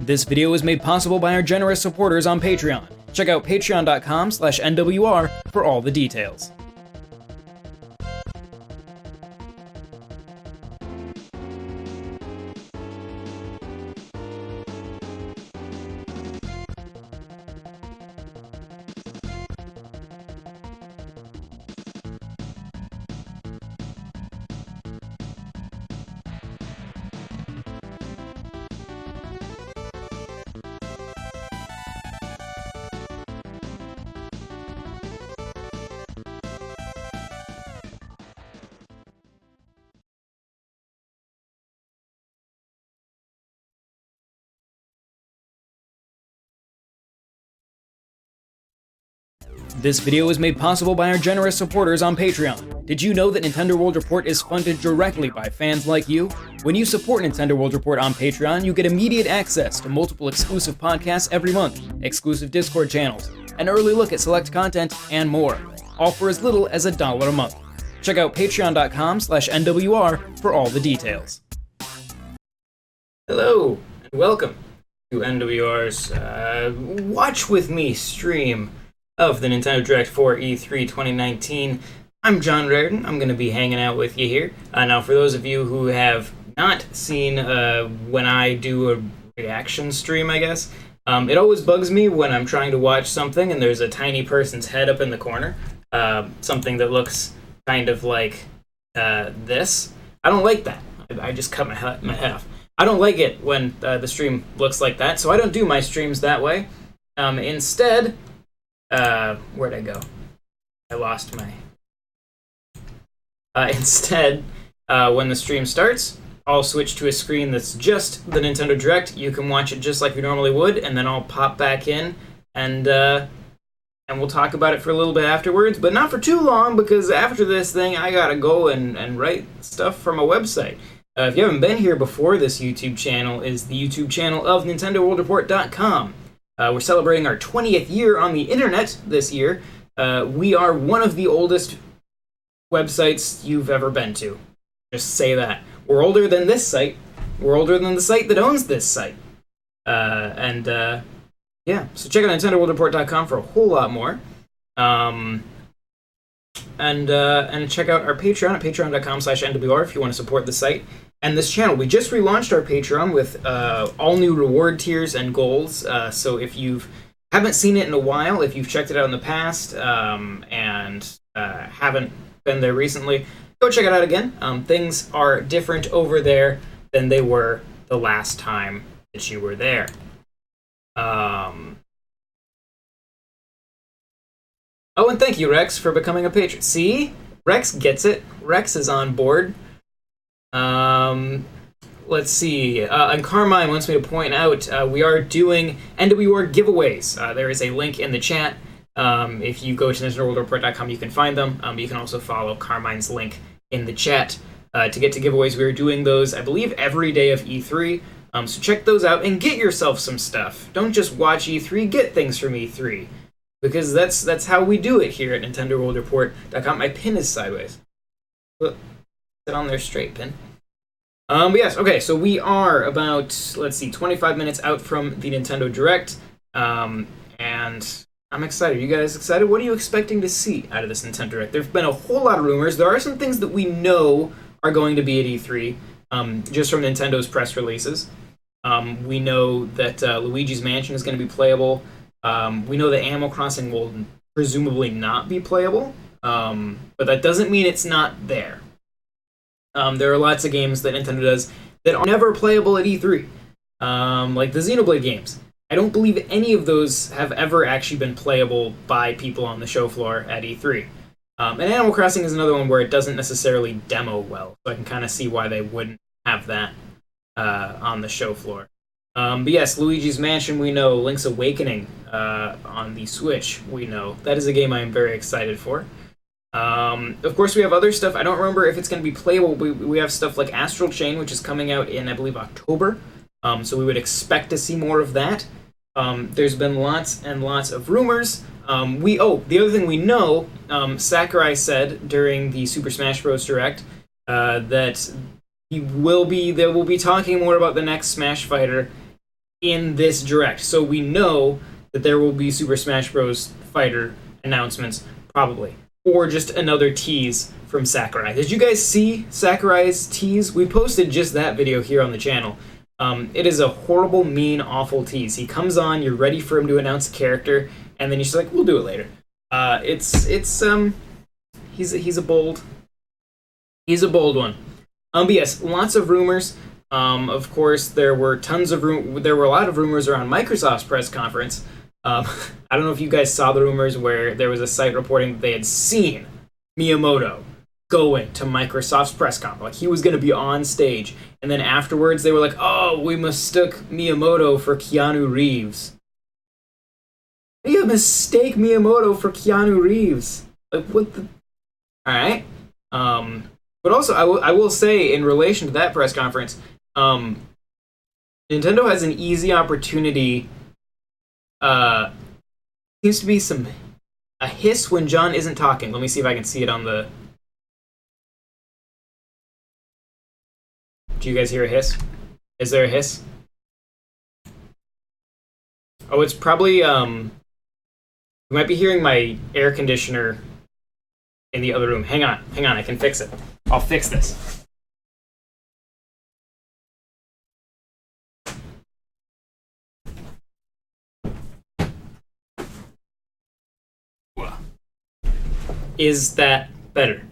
This video was made possible by our generous supporters on Patreon. Check out patreon.com/NWR for all the details. This video was made possible by our generous supporters on Patreon. Did you know that Nintendo World Report is funded directly by fans like you? When you support Nintendo World Report on Patreon, you get immediate access to multiple exclusive podcasts every month, exclusive Discord channels, an early look at select content, and more, all for as little as $1 a month. Check out patreon.com/NWR for all the details. Hello, and welcome to NWR's Watch With Me stream of the Nintendo Direct for E3 2019. I'm John Raritan. I'm going to be hanging out with you here. Now, for those of you who have not seen when I do a reaction stream, I guess, it always bugs me when I'm trying to watch something and there's a tiny person's head up in the corner. Something that looks kind of like this. I don't like that. I just cut my head off. I don't like it when the stream looks like that, so I don't do my streams that way. Instead, where'd I go? I lost my... Instead, when the stream starts, I'll switch to a screen that's just the Nintendo Direct. You can watch it just like you normally would, and then I'll pop back in, and we'll talk about it for a little bit afterwards, but not for too long, because after this thing, I gotta go and write stuff from a website. If you haven't been here before, this YouTube channel is the YouTube channel of NintendoWorldReport.com. We're celebrating our 20th year on the internet this year. We are one of the oldest websites you've ever been to. Just say that. We're older than this site. We're older than the site that owns this site. Yeah, so check out NintendoWorldReport.com for a whole lot more. And check out our Patreon at patreon.com/NWR if you want to support the site and this channel. We just relaunched our Patreon with all new reward tiers and goals. So if you haven't seen it in a while, if you've checked it out in the past and haven't been there recently, go check it out again. Things are different over there than they were the last time that you were there. Oh, and thank you, Rex, for becoming a patron. See? Rex gets it. Rex is on board. Let's see. And Carmine wants me to point out we are doing NWR giveaways. There is a link in the chat. If you go to NintendoWorldReport.com, you can find them. You can also follow Carmine's link in the chat to get to giveaways. We are doing those, I believe, every day of E3. So check those out and get yourself some stuff. Don't just watch E3, get things from E3. Because that's how we do it here at NintendoWorldReport.com. My pin is sideways. Look, sit on there straight, pin. But yes, okay, so we are about, let's see, 25 minutes out from the Nintendo Direct. And I'm excited. You guys excited? What are you expecting to see out of this Nintendo Direct? There have been a whole lot of rumors. There are some things that we know are going to be at E3, just from Nintendo's press releases. We know that Luigi's Mansion is going to be playable. We know that Animal Crossing will presumably not be playable, but that doesn't mean it's not there. There are lots of games that Nintendo does that are never playable at E3, like the Xenoblade games. I don't believe any of those have ever actually been playable by people on the show floor at E3. And Animal Crossing is another one where it doesn't necessarily demo well, so I can kind of see why they wouldn't have that on the show floor. But yes, Luigi's Mansion, we know. Link's Awakening on the Switch, we know. That is a game I am very excited for. Of course, we have other stuff. I don't remember if it's going to be playable. We have stuff like Astral Chain, which is coming out in, I believe, October. So we would expect to see more of that. There's been lots and lots of rumors. The other thing we know, Sakurai said during the Super Smash Bros. Direct that they will be talking more about the next Smash Fighter in this direct. So we know that there will be Super Smash Bros. Fighter announcements, probably. Or just another tease from Sakurai. Did you guys see Sakurai's tease? We posted just that video here on the channel. It is a horrible, mean, awful tease. He comes on, you're ready for him to announce a character, and then he's like, we'll do it later. He's a bold one. But yes, lots of rumors. Of course, there were a lot of rumors around Microsoft's press conference. I don't know if you guys saw the rumors where there was a site reporting that they had seen Miyamoto going to Microsoft's press conference. Like, he was going to be on stage. And then afterwards, they were like, oh, we mistook Miyamoto for Keanu Reeves. You mistake Miyamoto for Keanu Reeves. Like, what the... Alright. But also, I will say, in relation to that press conference, Nintendo has an easy opportunity. Seems to be a hiss when John isn't talking. Let me see if I can see it on the... Do you guys hear a hiss? Is there a hiss? Oh, it's probably, you might be hearing my air conditioner in the other room. Hang on, I can fix it. I'll fix this. Is that better?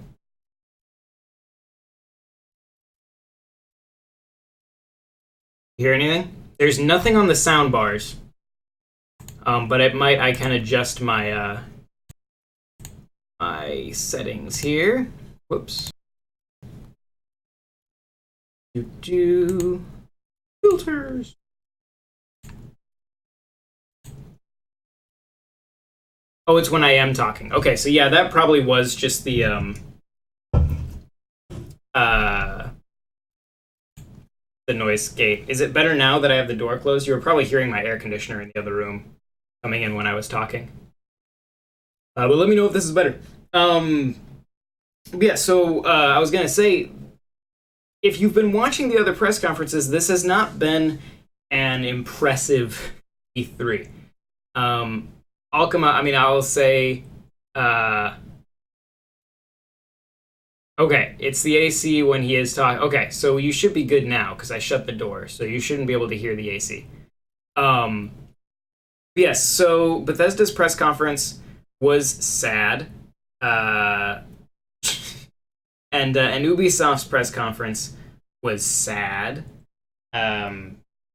You hear anything? There's nothing on the sound bars, but I can adjust my my settings here. Whoops. Filters. Oh, it's when I am talking. Okay, so yeah, that probably was just the noise gate. Is it better now that I have the door closed? You were probably hearing my air conditioner in the other room coming in when I was talking. But let me know if this is better. Yeah, so I was gonna say, if you've been watching the other press conferences, this has not been an impressive E3. I'll say, okay, it's the AC when he is talking. Okay, so you should be good now, because I shut the door, so you shouldn't be able to hear the AC. Yes, so Bethesda's press conference was sad, and Ubisoft's press conference was sad.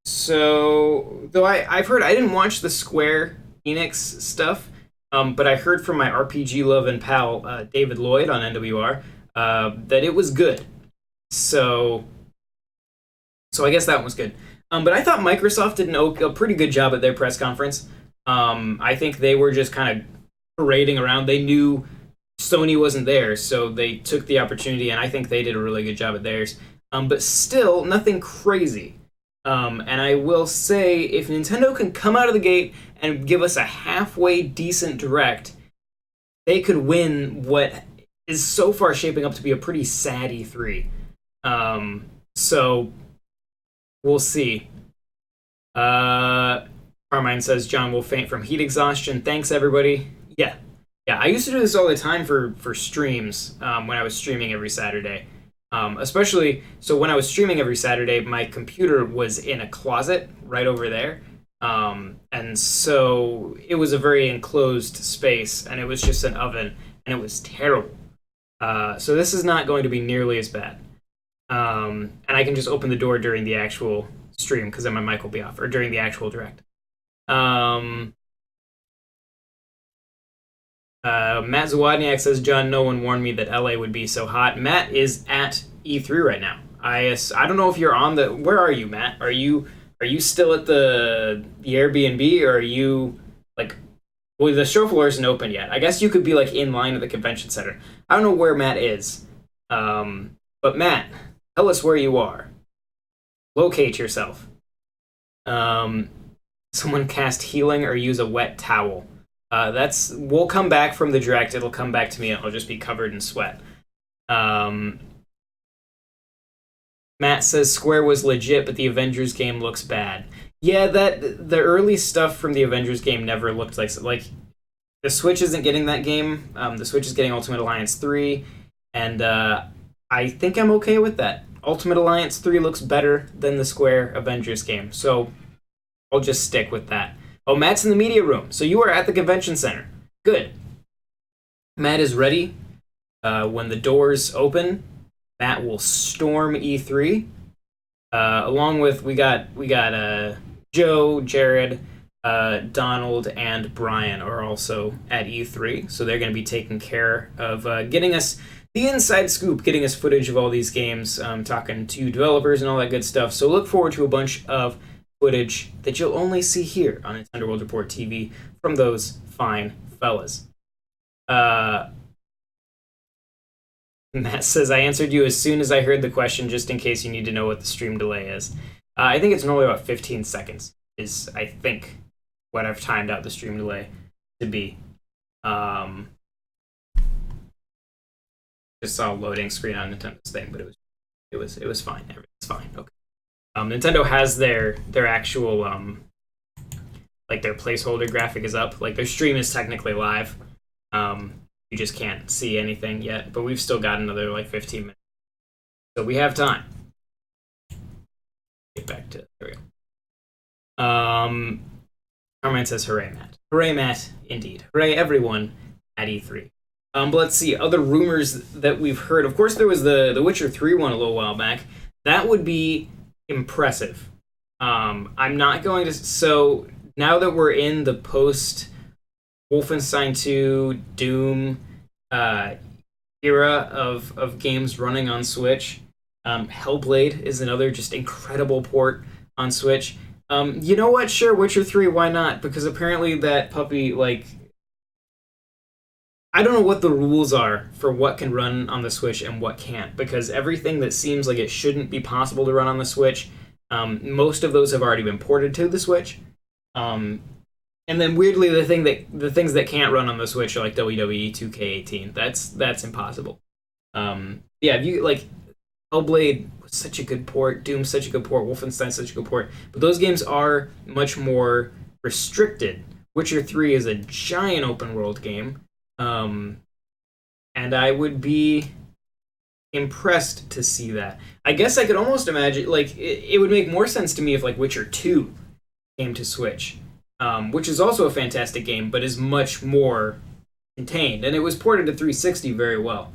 So, though I've heard, I didn't watch the Square Enix stuff, but I heard from my RPG love and pal, David Lloyd on NWR, that it was good. So I guess that one was good. But I thought Microsoft did a pretty good job at their press conference. I think they were just kind of parading around. They knew Sony wasn't there, so they took the opportunity, and I think they did a really good job at theirs. But still, nothing crazy. And I will say, if Nintendo can come out of the gate and give us a halfway decent direct, they could win what is so far shaping up to be a pretty sad E3. So we'll see. Carmine says John will faint from heat exhaustion. Thanks, everybody. Yeah, I used to do this all the time for streams, when I was streaming every Saturday. Especially, so when I was streaming every Saturday, my computer was in a closet right over there. And so it was a very enclosed space, and it was just an oven, and it was terrible. So this is not going to be nearly as bad. And I can just open the door during the actual stream, because then my mic will be off, or during the actual direct. Matt Zawodniak says, John, no one warned me that LA would be so hot. Matt is at E3 right now. I don't know if you're on the... Where are you, Matt? Are you still at the Airbnb, or are you, like... Well, the show floor isn't open yet. I guess you could be, like, in line at the convention center. I don't know where Matt is. But Matt, tell us where you are. Locate yourself. Someone cast healing or use a wet towel. We'll come back from the direct. It'll come back to me, and I'll just be covered in sweat. Matt says Square was legit, but the Avengers game looks bad. Yeah, that the early stuff from the Avengers game never looked like the Switch isn't getting that game. The Switch is getting Ultimate Alliance 3, and I think I'm okay with that. Ultimate Alliance 3 looks better than the Square Avengers game, so I'll just stick with that. Oh, Matt's in the media room, so you are at the convention center. Good. Matt is ready. When the doors open, Matt will storm E3. Along with we got Joe, Jared, Donald, and Brian are also at E3, so they're going to be taking care of getting us the inside scoop, getting us footage of all these games, talking to developers and all that good stuff. So look forward to a bunch of footage that you'll only see here on Nintendo World Report TV from those fine fellas. Matt says, I answered you as soon as I heard the question, just in case you need to know what the stream delay is. I think it's normally about 15 seconds, is, I think, what I've timed out the stream delay to be. Just saw a loading screen on Nintendo's thing, but it was fine. Everything's fine. Okay. Nintendo has their actual like their placeholder graphic is up. Like their stream is technically live. You just can't see anything yet, but we've still got another like 15 minutes, so we have time. Get back to there we go. Carmine says, "Hooray, Matt! Hooray, Matt! Indeed, hooray, everyone at E3." But let's see other rumors that we've heard. Of course, there was the Witcher 3 one a little while back. That would be impressive. I'm not going to. So now that we're in the post Wolfenstein 2 Doom era of games running on Switch, Hellblade is another just incredible port on Switch. You know what? Sure, Witcher 3, why not? Because apparently that puppy, like, I don't know what the rules are for what can run on the Switch and what can't, because everything that seems like it shouldn't be possible to run on the Switch, most of those have already been ported to the Switch. And then weirdly, the things that can't run on the Switch are like WWE 2K18. That's impossible. Yeah, if you like, Hellblade was such a good port, Doom's such a good port, Wolfenstein's such a good port, but those games are much more restricted. Witcher 3 is a giant open world game. And I would be impressed to see that. I guess I could almost imagine, like, it would make more sense to me if, like, Witcher 2 came to Switch, which is also a fantastic game, but is much more contained. And it was ported to 360 very well.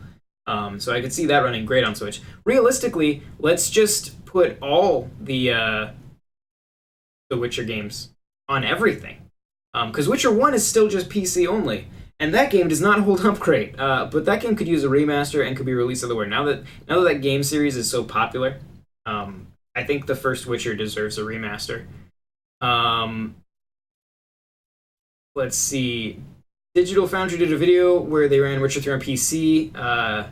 So I could see that running great on Switch. Realistically, let's just put all the Witcher games on everything. Because Witcher 1 is still just PC only. And that game does not hold up great, but that game could use a remaster and could be released elsewhere. Now that game series is so popular, I think the first Witcher deserves a remaster. Let's see. Digital Foundry did a video where they ran Witcher 3 on PC.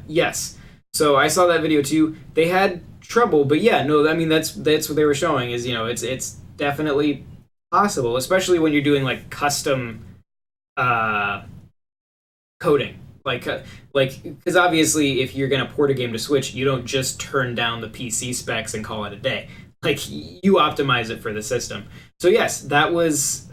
Yes, so I saw that video too. They had trouble, but yeah, no, I mean that's what they were showing is, you know, it's definitely possible, especially when you're doing like custom coding, like because obviously if you're gonna port a game to Switch, you don't just turn down the PC specs and call it a day. Like, you optimize it for the system. So yes, that was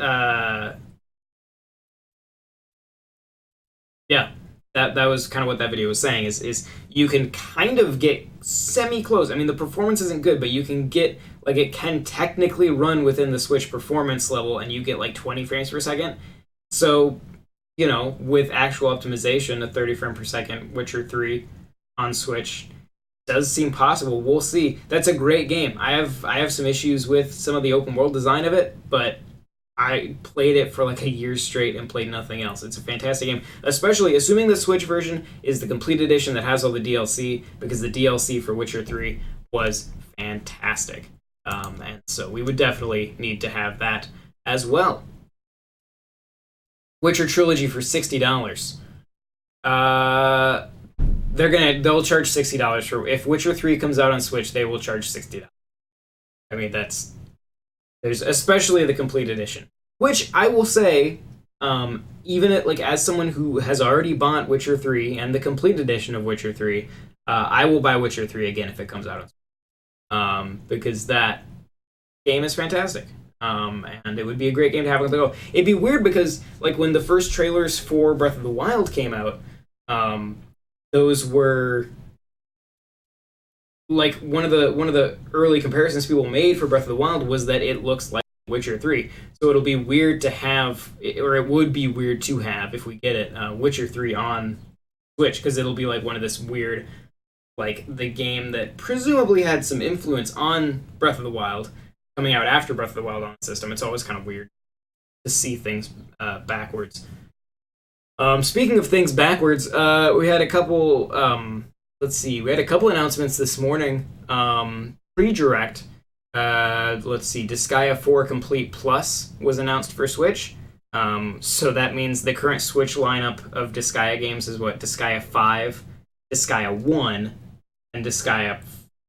yeah, that was kind of what that video was saying, is you can kind of get semi-close. I mean, the performance isn't good, but you can get, like, it can technically run within the Switch performance level, and you get like 20 frames per second. So, you know, with actual optimization, a 30 frame per second Witcher 3 on Switch does seem possible. We'll see. That's a great game. I have some issues with some of the open world design of it, but I played it for like a year straight and played nothing else. It's a fantastic game, especially assuming the Switch version is the complete edition that has all the DLC, because the DLC for Witcher 3 was fantastic. And so we would definitely need to have that as well. Witcher Trilogy for $60. They'll charge $60 for, if Witcher 3 comes out on Switch, they will charge $60. I mean, there's especially the complete edition, which I will say, even as someone who has already bought Witcher 3 and the complete edition of Witcher 3, I will buy Witcher 3 again if it comes out on Switch. Because that game is fantastic. and it would be a great game to have on the go. It'd be weird because like when the first trailers for Breath of the Wild came out, those were like one of the early comparisons people made for Breath of the Wild was that it looks like Witcher 3. So it'll be weird to have, or it would be weird to have if we get it, Witcher 3 on Switch, because it'll be like one of this weird, like the game that presumably had some influence on Breath of the Wild coming out after Breath of the Wild on the system. It's always kind of weird to see things backwards. Speaking of things backwards, we had a couple. We had a couple announcements this morning. Pre-direct. Let's see. Disgaea 4 Complete Plus was announced for Switch. So that means the current Switch lineup of Disgaea games is what? Disgaea 5, Disgaea 1, and Disgaea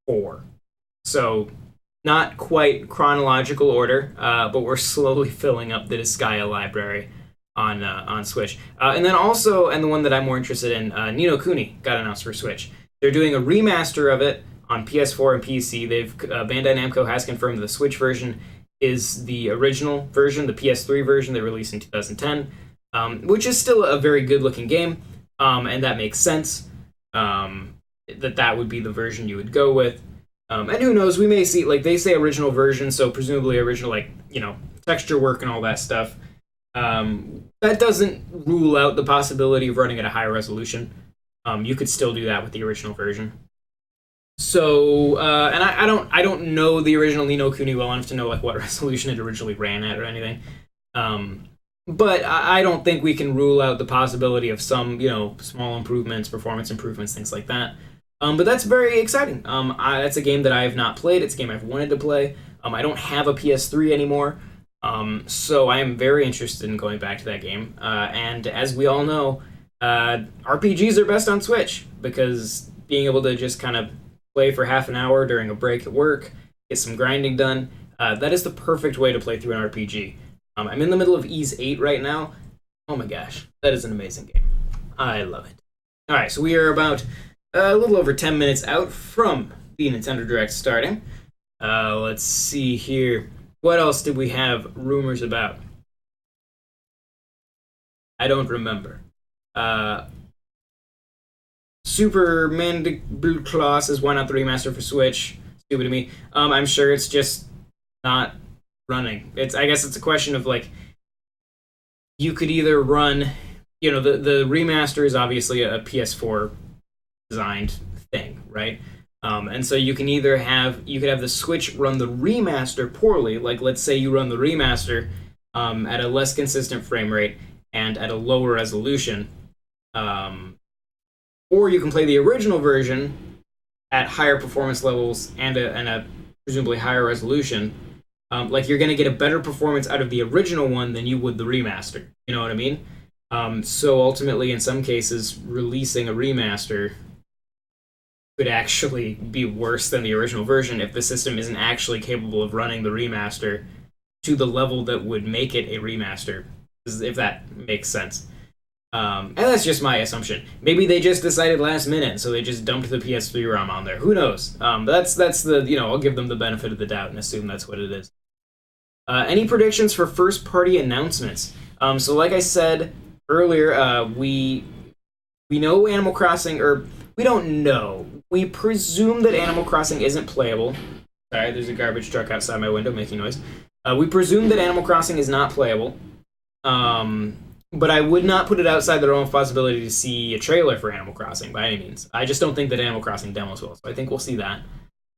4. So not quite chronological order, but we're slowly filling up the Disgaea library on Switch. And then also, and the one that I'm more interested in, Ni no Kuni got announced for Switch. They're doing a remaster of it on PS4 and PC. Bandai Namco has confirmed the Switch version is the original version, the PS3 version they released in 2010, which is still a very good-looking game, and that makes sense, that would be the version you would go with. And who knows, we may see, like, they say original version, so presumably original, like, texture work and all that stuff. That doesn't rule out the possibility of running at a higher resolution. You could still do that with the original version. So, and I don't know the original Ni no Kuni well enough to know like what resolution it originally ran at or anything. But I don't think we can rule out the possibility of some, small improvements, performance improvements, things like that. But that's very exciting. That's a game that I have not played. It's a game I've wanted to play. I don't have a PS3 anymore. So I am very interested in going back to that game. And as we all know, RPGs are best on Switch because being able to just kind of play for half an hour during a break at work, get some grinding done, that is the perfect way to play through an RPG. I'm in the middle of Ys 8 right now. Oh my gosh, that is an amazing game. I love it. Alright, so we are about a little over 10 minutes out from the Nintendo Direct starting. Let's see here. What else did we have rumors about? I don't remember. Super Mandible says, why not the remaster for Switch? Stupid to me. I'm sure it's just not running. I guess it's a question of, like, you could either run, the remaster is obviously a PS4 designed thing, right? And so you can either have the Switch run the remaster poorly, like let's say you run the remaster at a less consistent frame rate and at a lower resolution, or you can play the original version at higher performance levels and a presumably higher resolution. Like you're going to get a better performance out of the original one than you would the remaster. You know what I mean? So ultimately, in some cases, releasing a remaster could actually be worse than the original version if the system isn't actually capable of running the remaster to the level that would make it a remaster, if that makes sense. And that's just my assumption. Maybe they just decided last minute, so they just dumped the PS3 ROM on there. Who knows? That's the, I'll give them the benefit of the doubt and assume that's what it is. Any predictions for first-party announcements? So like I said earlier, we know Animal Crossing, or we don't know. We presume that Animal Crossing isn't playable. Sorry, there's a garbage truck outside my window making noise. We presume that Animal Crossing is not playable. But I would not put it outside the realm of possibility to see a trailer for Animal Crossing by any means. I just don't think that Animal Crossing demos will, so I think we'll see that.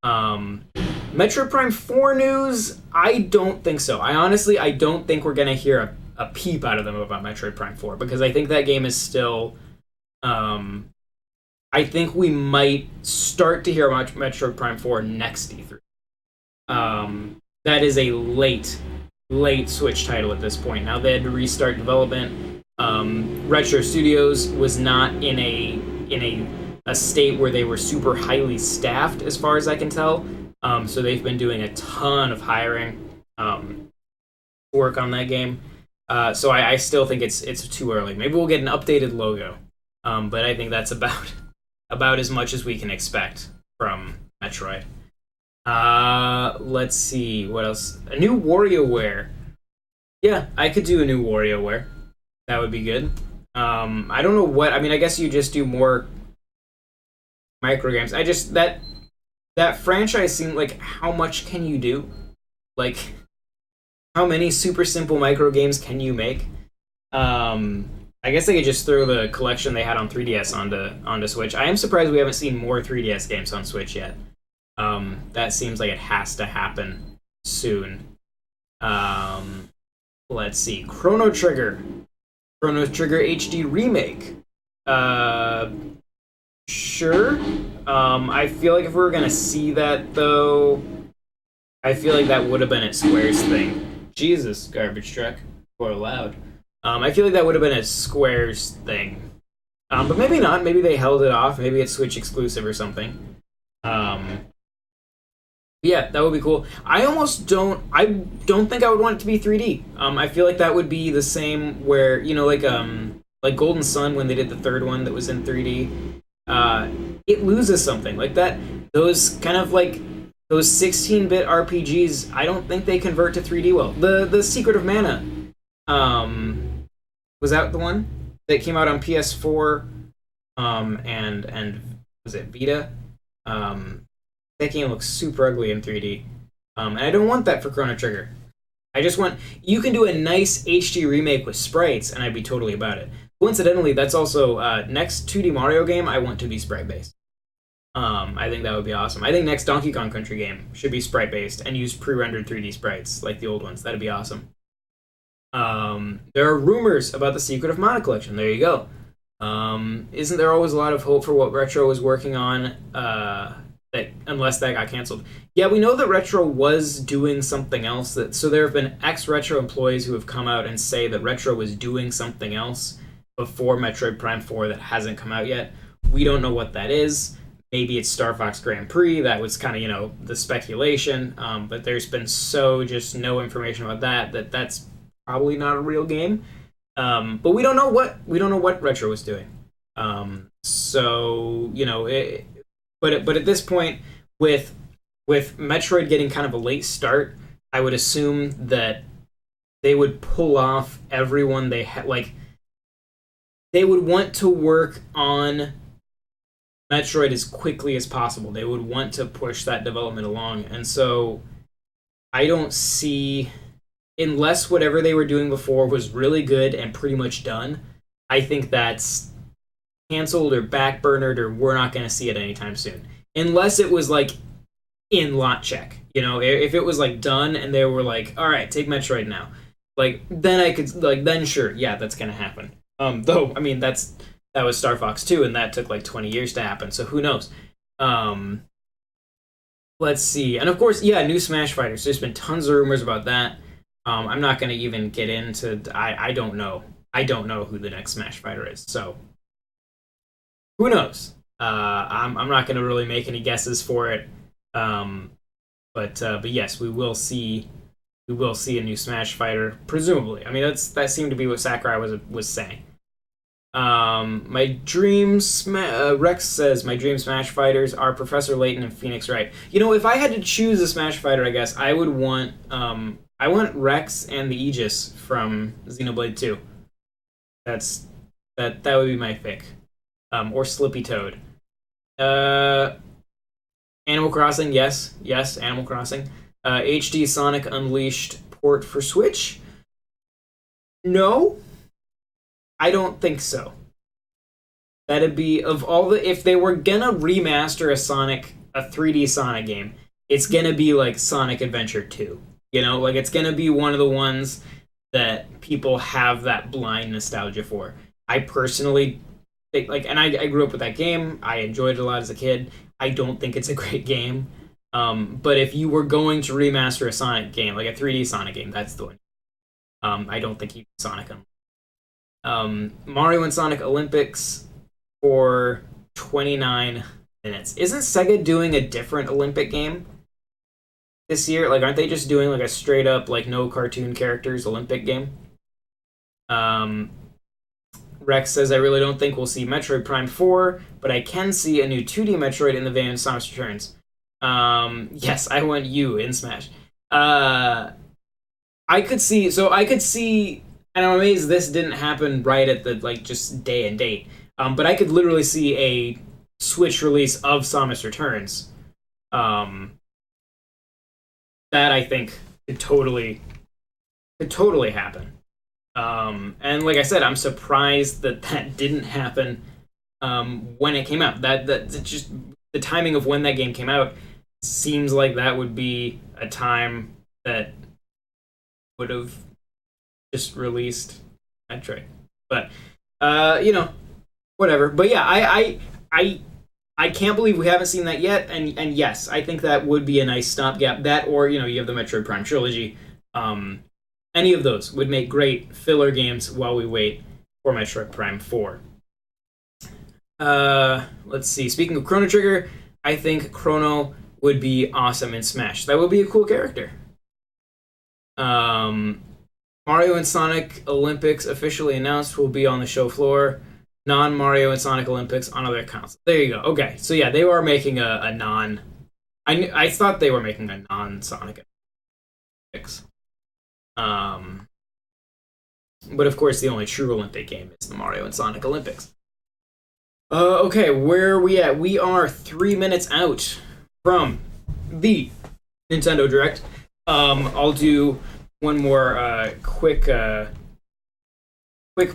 Metroid Prime 4 news? I don't think so. I don't think we're going to hear a peep out of them about Metroid Prime 4, because I think that game is still... I think we might start to hear about Metroid Prime 4 next E3. That is a late Switch title at this point. Now they had to restart development. Retro Studios was not in a state where they were super highly staffed, as far as I can tell. So they've been doing a ton of hiring to work on that game. So I still think it's too early. Maybe we'll get an updated logo, but I think that's about as much as we can expect from Metroid. Let's see what else. A new WarioWare. Yeah, I could do a new WarioWare. That would be good. I don't know what. I mean, I guess you just do more micro games. I just that franchise seemed like how much can you do? Like how many super simple micro games can you make? I guess they could just throw the collection they had on 3DS onto Switch. I am surprised we haven't seen more 3DS games on Switch yet. That seems like it has to happen soon. Let's see, Chrono Trigger HD remake. Uh, sure. I feel like if we were gonna see that though, I feel like that would have been at Square's thing. Jesus, garbage truck. Or loud. I feel like that would have been a Square's thing. But maybe not. Maybe they held it off. Maybe it's Switch exclusive or something. Yeah, that would be cool. I don't think I would want it to be 3D. I feel like that would be the same where, like Golden Sun when they did the third one that was in 3D. It loses something. Like that, those kind of like those 16-bit RPGs, I don't think they convert to 3D well. The Secret of Mana, was that the one that came out on PS4, and was it Vita? That game looks super ugly in 3D, and I don't want that for Chrono Trigger. I just want you can do a nice HD remake with sprites, and I'd be totally about it. Coincidentally, that's also next 2D Mario game I want to be sprite based. I think that would be awesome. I think next Donkey Kong Country game should be sprite based and use pre-rendered 3D sprites like the old ones. That'd be awesome. There are rumors about the Secret of Mana collection. There you go. Isn't there always a lot of hope for what Retro was working on? That unless that got canceled. Yeah, we know that Retro was doing something else. So there have been ex-Retro employees who have come out and say that Retro was doing something else before Metroid Prime 4 that hasn't come out yet. We don't know what that is. Maybe it's Star Fox Grand Prix. That was kind of, the speculation. But there's been just no information about that's probably not a real game. But we don't know what Retro was doing. But at this point, with Metroid getting kind of a late start, I would assume that they would pull off everyone they had. Like, they would want to work on Metroid as quickly as possible. They would want to push that development along, and so I don't see, unless whatever they were doing before was really good and pretty much done. I think that's canceled or backburnered, or we're not going to see it anytime soon, unless it was like in lot check. If it was like done and they were like, all right, take Metroid now, like then I could then sure, yeah, that's going to happen. Though I mean that was Star Fox 2 and that took like 20 years to happen, so who knows. Let's see, and of course, yeah, new Smash Fighters. There's been tons of rumors about that. I'm not going to even get into. I don't know. I don't know who the next Smash Fighter is, so who knows? I'm not going to really make any guesses for it. But yes, we will see a new Smash Fighter, presumably. I mean, that seemed to be what Sakurai was saying. Rex says my dream Smash Fighters are Professor Layton and Phoenix Wright. If I had to choose a Smash Fighter, I guess I would want I want Rex and the Aegis from Xenoblade 2. That would be my pick. Or Slippy Toad. Animal Crossing, yes, Animal Crossing. HD Sonic Unleashed port for Switch? No, I don't think so. That'd be, of all the, if they were gonna remaster a 3D Sonic game, it's gonna be like Sonic Adventure 2. Like it's gonna be one of the ones that people have that blind nostalgia for. I personally think, and I grew up with that game. I enjoyed it a lot as a kid. I don't think it's a great game. But if you were going to remaster a Sonic game, like a 3D Sonic game, that's the one. I don't think you Sonic Mario and Sonic Olympics for 29 minutes. Isn't Sega doing a different Olympic game this year? Like, aren't they just doing like a straight up, like, no cartoon characters Olympic game? Rex says, I really don't think we'll see Metroid Prime 4, but I can see a new 2D Metroid in the vein of Samus Returns. Yes, I want you in Smash. Uh, I could see, and I'm amazed this didn't happen right at the like just day and date. But I could literally see a Switch release of Samus Returns. Um, that I think could totally happen. And like I said, I'm surprised that that didn't happen when it came out. That just the timing of when that game came out seems like that would be a time that would have just released Metroid. But you know, whatever. But yeah, I can't believe we haven't seen that yet. And yes, I think that would be a nice stopgap. That or you have the Metroid Prime trilogy. Um, any of those would make great filler games while we wait for Metroid Prime 4. Let's see. Speaking of Chrono Trigger, I think Chrono would be awesome in Smash. That would be a cool character. Um, Mario and Sonic Olympics officially announced will be on the show floor. Non Mario and Sonic Olympics on other consoles. There you go. Okay, so yeah, they are making a non. I thought they were making a non Sonic Olympics. Um, but of course, the only true Olympic game is the Mario and Sonic Olympics. Okay, where are we at? We are 3 minutes out from the Nintendo Direct. I'll do one more quick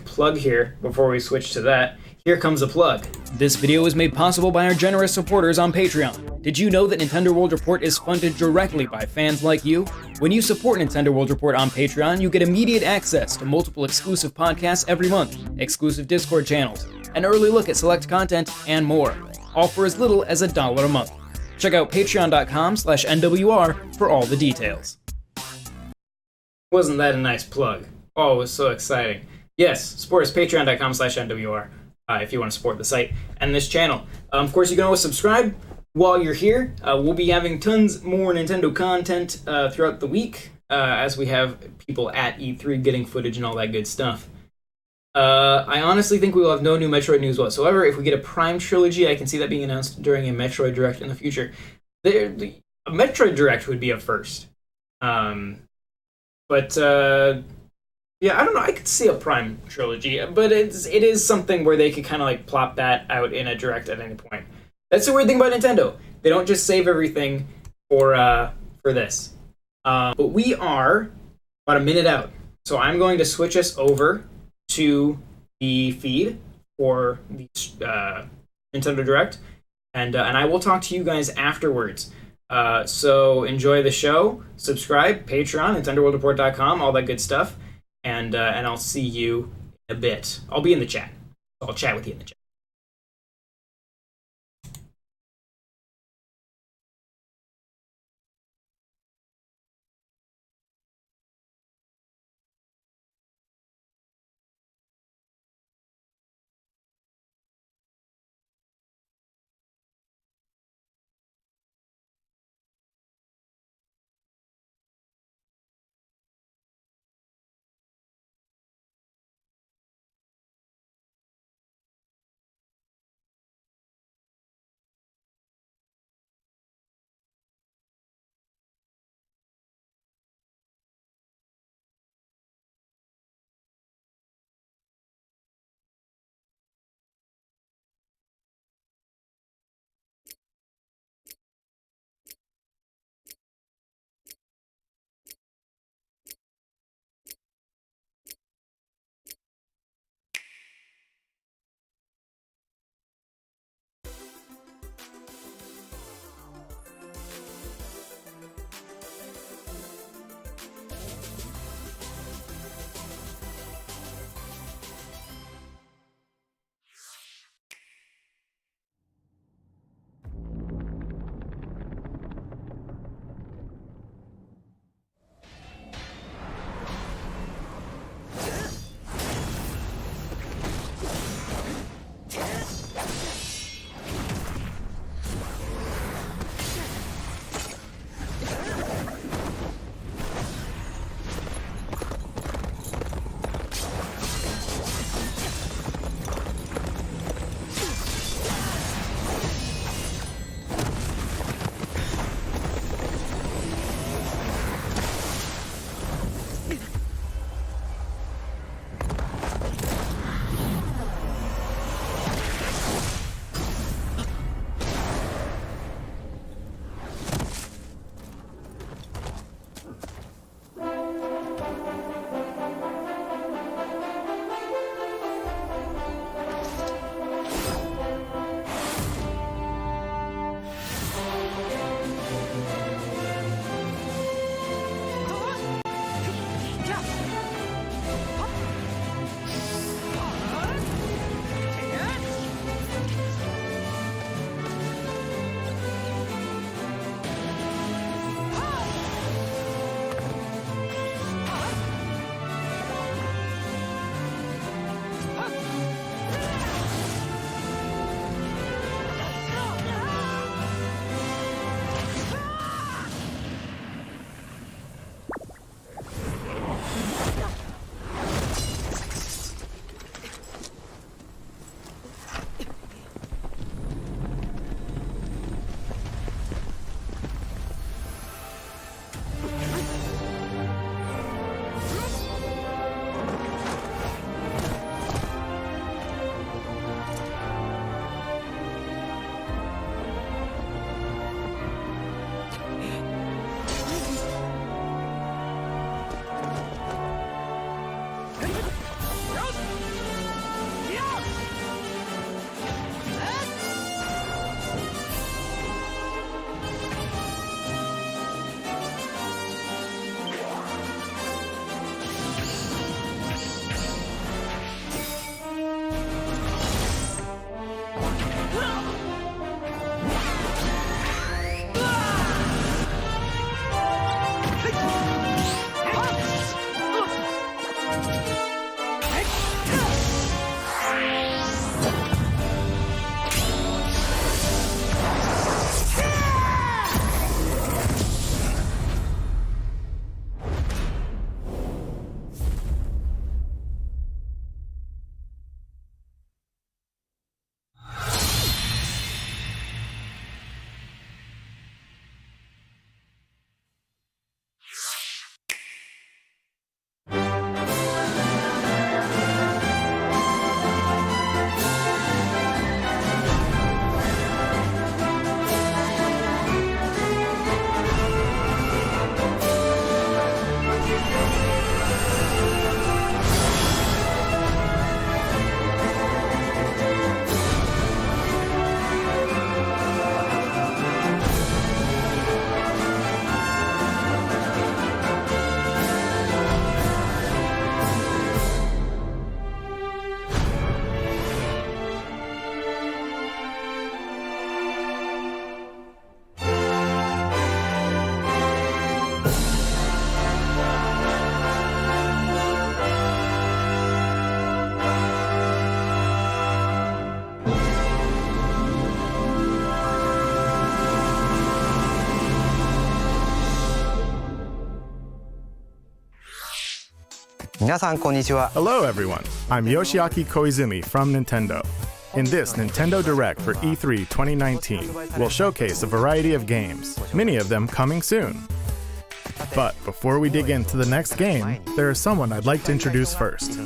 plug here before we switch to that. Here comes a plug. This video is made possible by our generous supporters on Patreon. Did you know that Nintendo World Report is funded directly by fans like you? When you support Nintendo World Report on Patreon, you get immediate access to multiple exclusive podcasts every month, exclusive Discord channels, an early look at select content, and more, all for as little as $1 a month. Check out patreon.com/NWR for all the details. Wasn't that a nice plug? Oh, it was so exciting. Yes, support us, patreon.com/NWR, if you want to support the site and this channel. Of course, you can always subscribe while you're here. We'll be having tons more Nintendo content throughout the week, as we have people at E3 getting footage and all that good stuff. I honestly think we will have no new Metroid news whatsoever. If we get a Prime trilogy, I can see that being announced during a Metroid Direct in the future. A Metroid Direct would be a first. But yeah, I don't know. I could see a Prime trilogy, but it is something where they could kind of like plop that out in a Direct at any point. That's the weird thing about Nintendo. They don't just save everything for this. But we are about a minute out, so I'm going to switch us over to the feed for the Nintendo Direct, and I will talk to you guys afterwards. So enjoy the show, subscribe, Patreon, NintendoWorldReport.com, all that good stuff, and I'll see you in a bit. I'll be in the chat. I'll chat with you in the chat. 皆さんこんにちは。 Hello everyone, I'm Yoshiaki Koizumi from Nintendo. In this Nintendo Direct for E3 2019, we'll showcase a variety of games, many of them coming soon. But before we dig into the next game, there is someone I'd like to introduce first.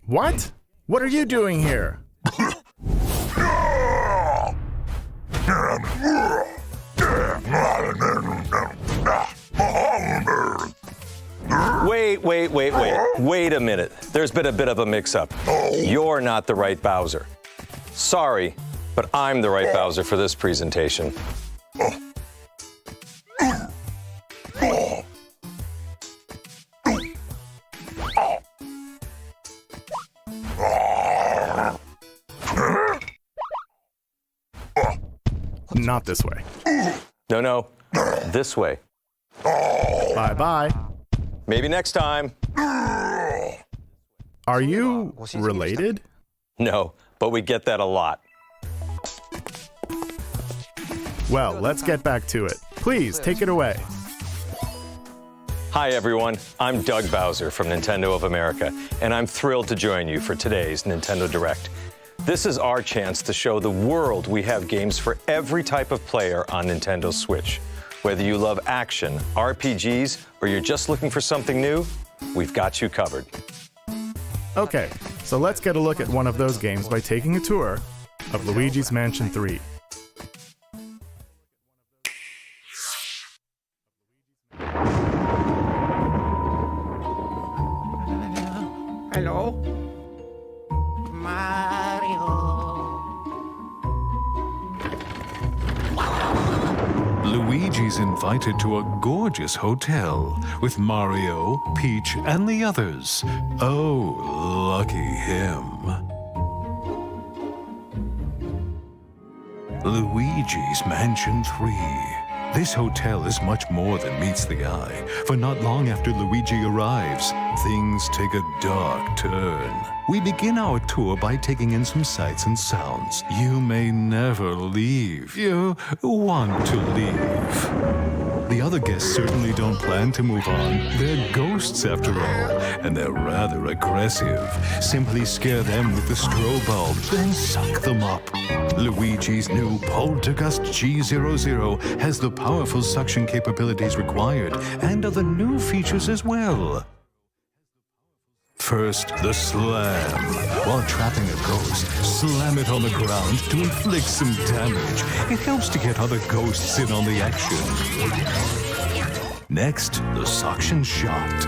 What? What are you doing here? Wait a minute. There's been a bit of a mix-up. You're not the right Bowser. Sorry, but I'm the right Bowser for this presentation. Not this way. No, this way. Bye-bye. Maybe next time. Are you related? No, but we get that a lot. Well, let's get back to it. Please, take it away. Hi everyone, I'm Doug Bowser from Nintendo of America, and I'm thrilled to join you for today's Nintendo Direct. This is our chance to show the world we have games for every type of player on Nintendo Switch. Whether you love action, RPGs, or you're just looking for something new, we've got you covered. Okay, so let's get a look at one of those games by taking a tour of Luigi's Mansion 3. Hello? Mario. Luigi's invited to a gorgeous hotel with Mario, Peach, and the others. Oh, lucky him. Luigi's Mansion 3. This hotel is much more than meets the eye, for not long after Luigi arrives, things take a dark turn. We begin our tour by taking in some sights and sounds. You may never leave. You want to leave. The other guests certainly don't plan to move on. They're ghosts after all, and they're rather aggressive. Simply scare them with the strobe bulb, then suck them up. Luigi's new Poltergust G00 has the powerful suction capabilities required and other new features as well. First, the slam. While trapping a ghost, slam it on the ground to inflict some damage. It helps to get other ghosts in on the action. Next, the suction shot.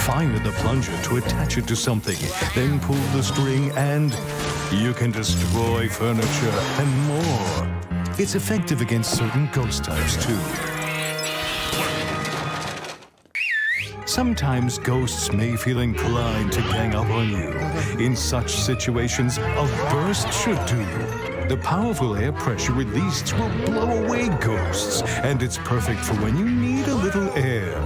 Fire the plunger to attach it to something, then pull the string and you can destroy furniture and more. It's effective against certain ghost types too. Sometimes ghosts may feel inclined to gang up on you. In such situations, a burst should do. The powerful air pressure released will blow away ghosts, and it's perfect for when you need a little air.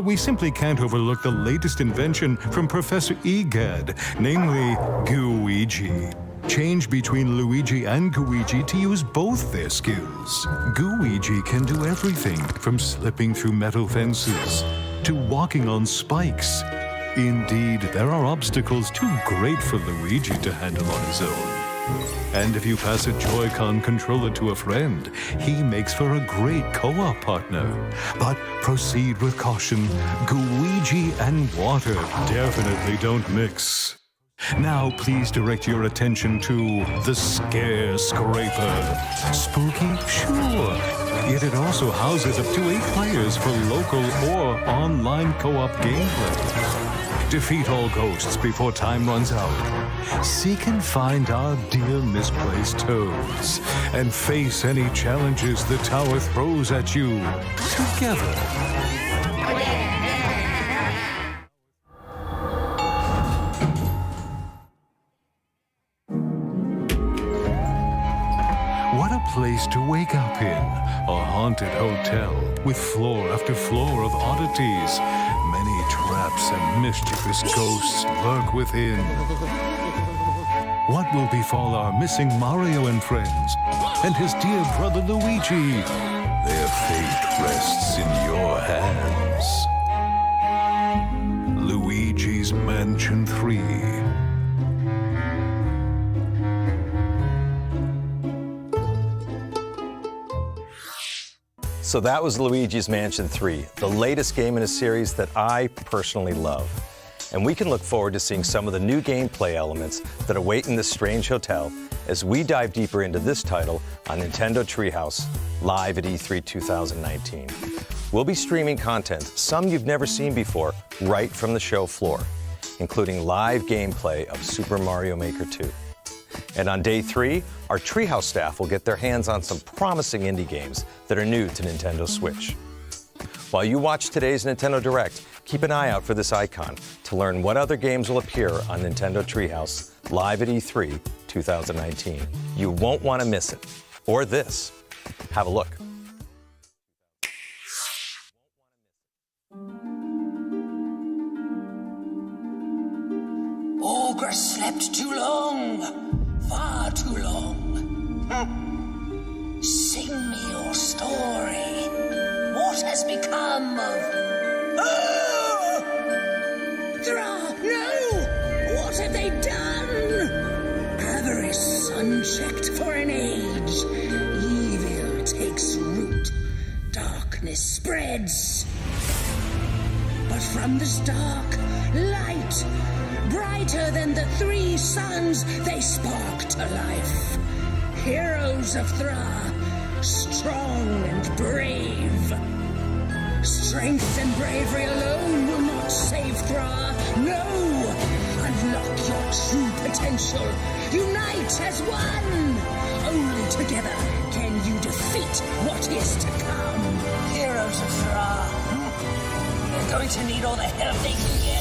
We simply can't overlook the latest invention from Professor Egad, namely Gooigi. Change between Luigi and Gooigi to use both their skills. Gooigi can do everything from slipping through metal fences to walking on spikes. Indeed, there are obstacles too great for Luigi to handle on his own. And if you pass a Joy-Con controller to a friend, he makes for a great co-op partner. But proceed with caution. Gooigi and water definitely don't mix. Now please direct your attention to the Scare Scraper. Spooky? Sure. Yet it also houses up to 8 players for local or online co-op gameplay. Defeat all ghosts before time runs out. Seek and find our dear misplaced toads. And face any challenges the tower throws at you together. What a place to wake up in. A haunted hotel with floor after floor of oddities. Many traps and mischievous ghosts lurk within. What will befall our missing Mario and friends? And his dear brother Luigi? Their Fate rests in your hands. Luigi's Mansion 3. So that was Luigi's Mansion 3, the latest game in a series that I personally love. And we can look forward to seeing some of the new gameplay elements that await in this strange hotel as we dive deeper into this title on Nintendo Treehouse, live at E3 2019. We'll be streaming content, some you've never seen before, right from the show floor, including live gameplay of Super Mario Maker 2. And on day 3, our Treehouse staff will get their hands on some promising indie games that are new to Nintendo Switch. While you watch today's Nintendo Direct, keep an eye out for this icon to learn what other games will appear on Nintendo Treehouse live at E3 2019. You won't want to miss it. Or this. Have a look. Ogre slept too long, far too long. Sing me your story. What has become of... Thra, no! What have they done? Avarice unchecked for an age. Evil takes root. Darkness spreads. But from this dark, light, brighter than the 3 suns, they spark to life. Heroes of Thra, strong and brave. Strength and bravery alone will not save Thra. No! Unlock your true potential. Unite as one! Only together can you defeat what is to come. Heroes of Thra. They're going to need all the help they can get.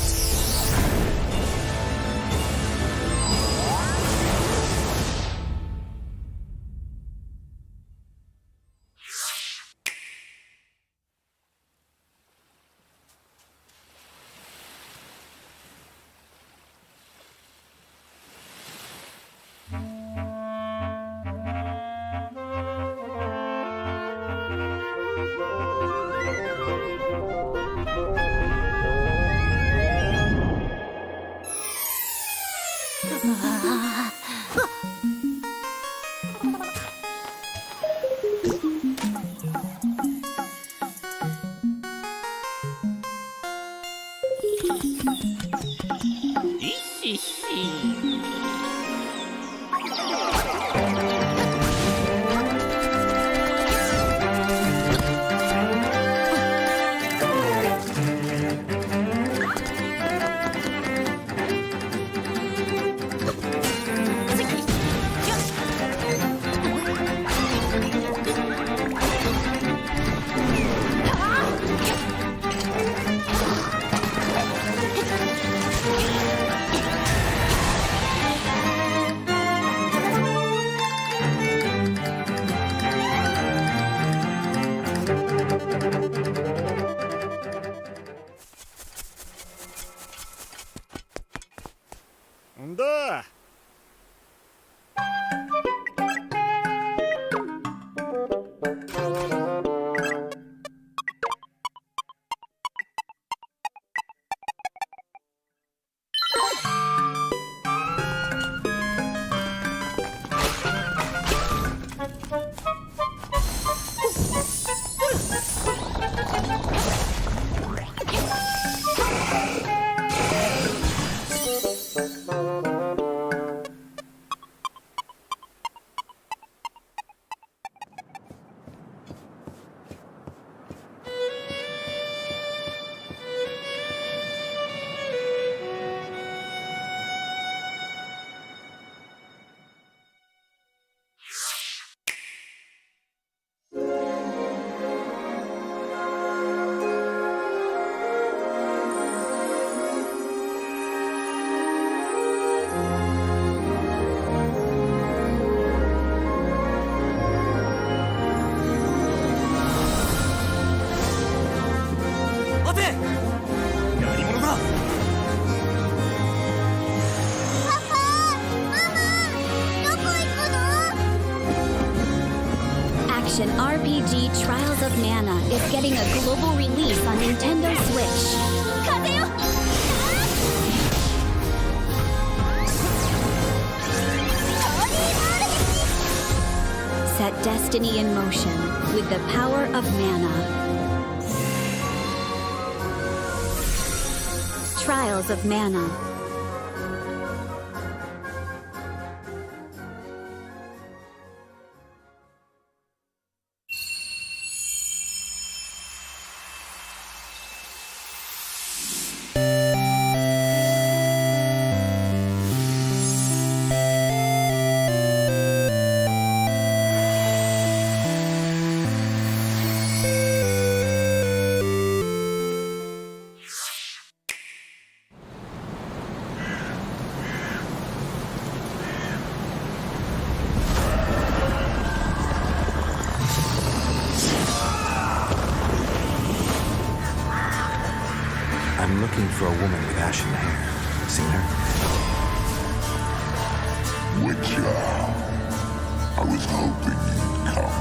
action RPG Trials of Mana is getting a global release on Nintendo Switch. Set destiny in motion with the power of mana. Trials of Mana. I'm looking for a woman with ashen hair. Seen her? Witcher, I was hoping you'd come.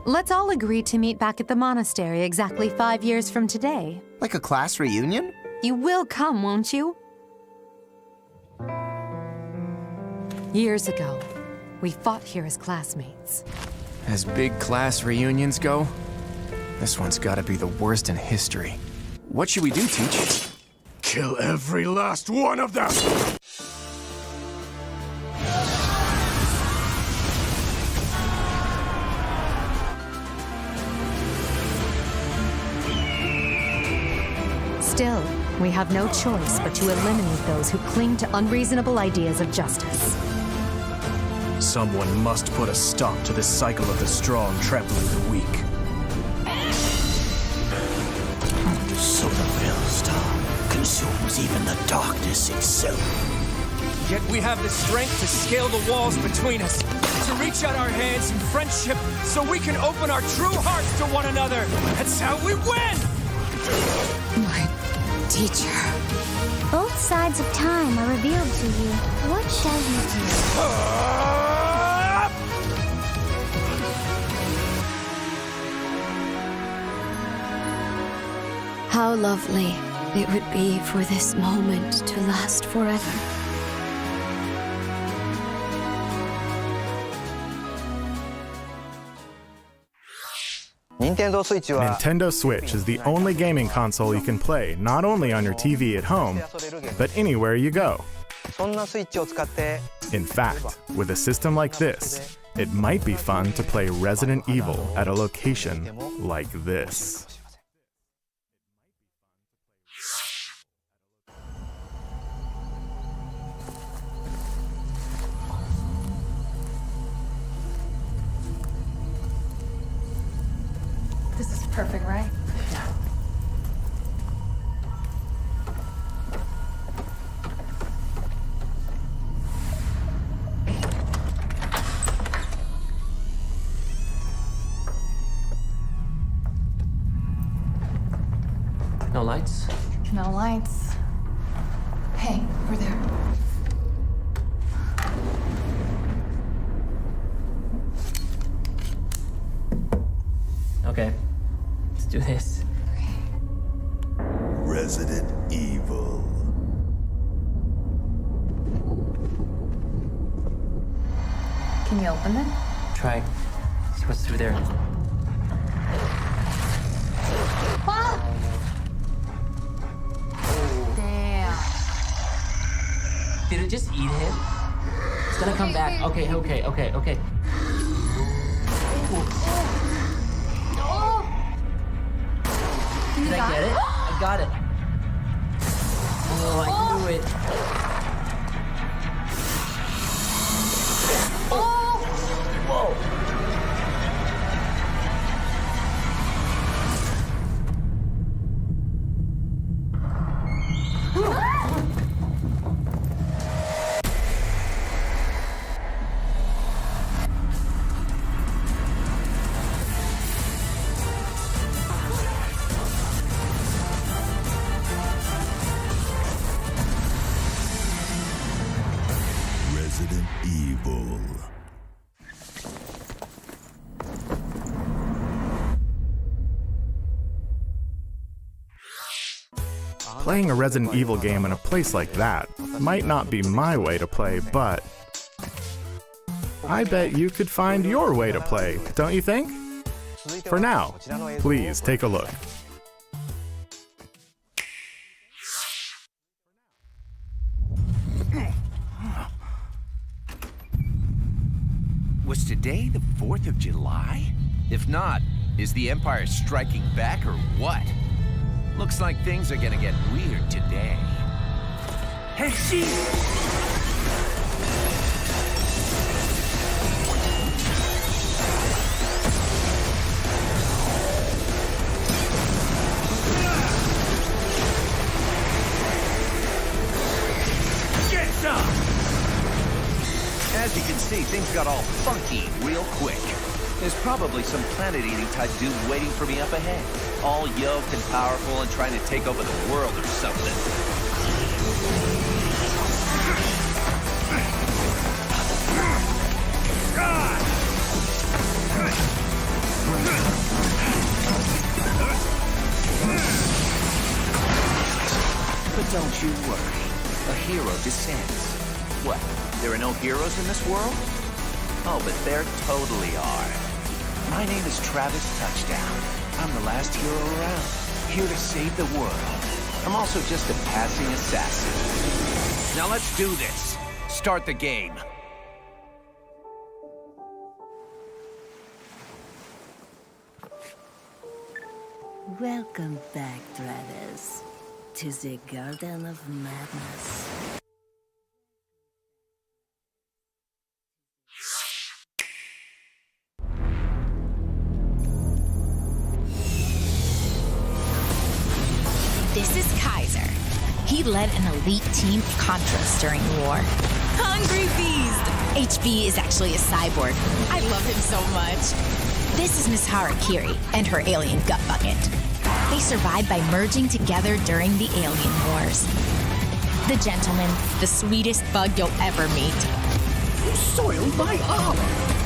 Let's all agree to meet back at the monastery exactly 5 years from today. Like a class reunion? You will come, won't you? Years ago, we fought here as classmates. As big class reunions go, this one's gotta be the worst in history. What should we do, Teach? Kill every last one of them! Still, we have no choice but to eliminate those who cling to unreasonable ideas of justice. Someone must put a stop to this cycle of the strong trampling the weak. The solar star consumes even the darkness itself. Yet we have the strength to scale the walls between us, to reach out our hands in friendship so we can open our true hearts to one another. That's how we win! My teacher. Both sides of time are revealed to you. What shall you do? How lovely it would be for this moment to last forever. Nintendo Switch is the only gaming console you can play not only on your TV at home, but anywhere you go. In fact, with a system like this, it might be fun to play Resident Evil at a location like this. This is perfect, right? No lights? No lights. Hey, over there. Okay, let's do this. Resident Evil. Can you open it? Try. See what's through there. Ah! Damn. Did it just eat him? It's gonna come back. Okay. Did I get it? I got it. Oh, I knew it. Oh! Whoa. Resident Evil. Playing a Resident Evil game in a place like that might not be my way to play, but I bet you could find your way to play, don't you think? For now, please take a look. Was today the 4th of July? If not, is the Empire striking back or what? Looks like things are gonna get weird today. Hey, she! Get some! As you can see, things got all funky real quick. There's probably some planet-eating type dude waiting for me up ahead. All yoked and powerful and trying to take over the world or something. But don't you worry. A hero descends. What? There are no heroes in this world? Oh, but there totally are. My name is Travis Touchdown. I'm the last hero around, here to save the world. I'm also just a passing assassin. Now let's do this. Start the game. Welcome back, Travis, to the Garden of Madness. This is Kaiser. He led an elite team of Contras during the war. Hungry Beast! HB is actually a cyborg. I love him so much. This is Miss Harakiri and her alien gut bucket. They survived by merging together during the alien wars. The gentleman, the sweetest bug you'll ever meet. You soiled my armor!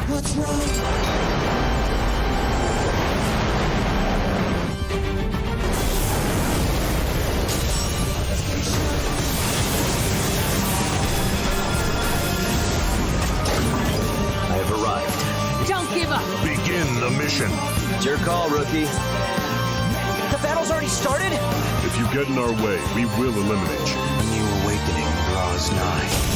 What's wrong? I have arrived. Don't give up! Begin the mission. It's your call, rookie. The battle's already started? If you get in our way, we will eliminate you. A new awakening draws nigh.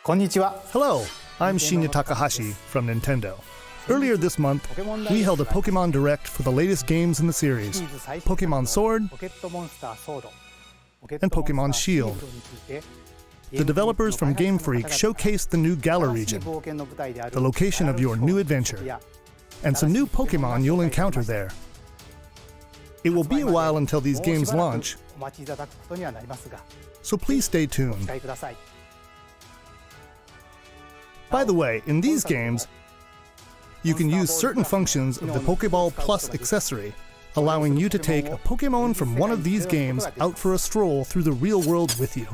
Hello, I'm Shinya Takahashi from Nintendo. Earlier this month, we held a Pokemon Direct for the latest games in the series, Pokemon Sword and Pokemon Shield. The developers from Game Freak showcased the new Galar region, the location of your new adventure, and some new Pokemon you'll encounter there. It will be a while until these games launch, so please stay tuned. By the way, in these games, you can use certain functions of the Pokeball Plus accessory, allowing you to take a Pokemon from one of these games out for a stroll through the real world with you.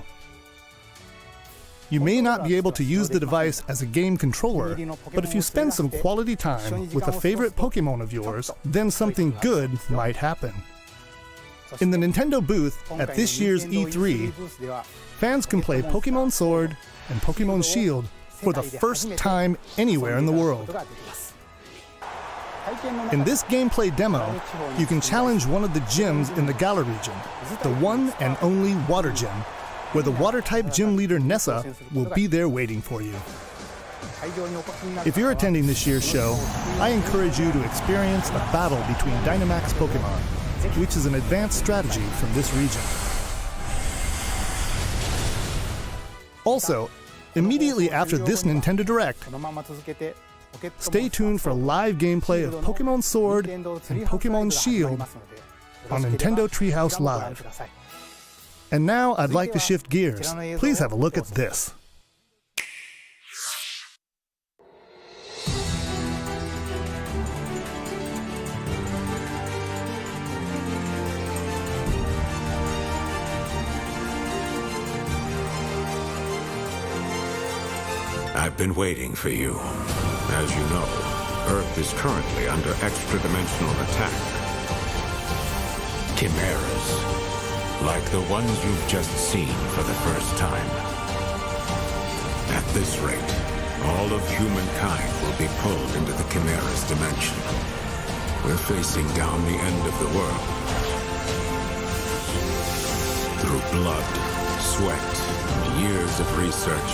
You may not be able to use the device as a game controller, but if you spend some quality time with a favorite Pokemon of yours, then something good might happen. In the Nintendo booth at this year's E3, fans can play Pokemon Sword and Pokemon Shield for the first time anywhere in the world. In this gameplay demo, you can challenge one of the gyms in the Galar region, the one and only Water Gym, where the Water-type gym leader Nessa will be there waiting for you. If you're attending this year's show, I encourage you to experience a battle between Dynamax Pokemon, which is an advanced strategy from this region. Also, immediately after this Nintendo Direct, stay tuned for live gameplay of Pokemon Sword and Pokemon Shield on Nintendo Treehouse Live. And now I'd like to shift gears. Please have a look at this. I've been waiting for you. As you know, Earth is currently under extra-dimensional attack. Chimeras. Like the ones you've just seen for the first time. At this rate, all of humankind will be pulled into the Chimera's dimension. We're facing down the end of the world. Through blood, sweat, and years of research,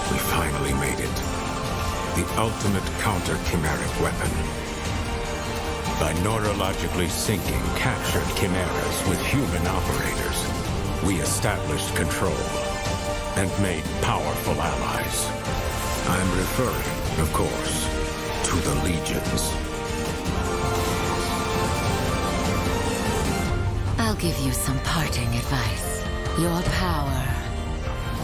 we finally made it. The ultimate counter-chimeric weapon. By neurologically syncing captured chimeras with human operators, we established control and made powerful allies. I'm referring, of course, to the Legions. I'll give you some parting advice. Your power,